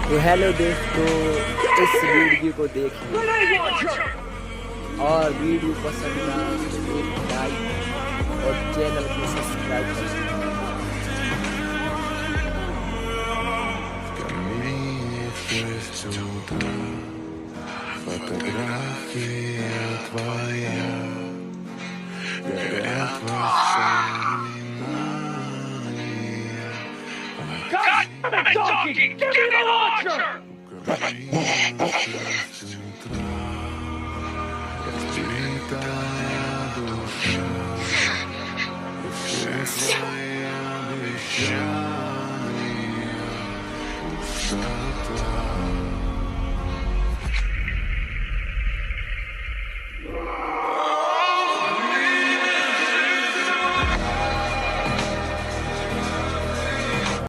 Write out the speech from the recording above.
तो हेलो दोस्तों, इस वीडियो को देखिए और वीडियो पसंद आए तो एक लाइक और चैनल को सब्सक्राइब करें। Фотография твоя, горят воспоминания. Talking! Give me the launcher! С утра разбитая душа, и все твои обещания пустота.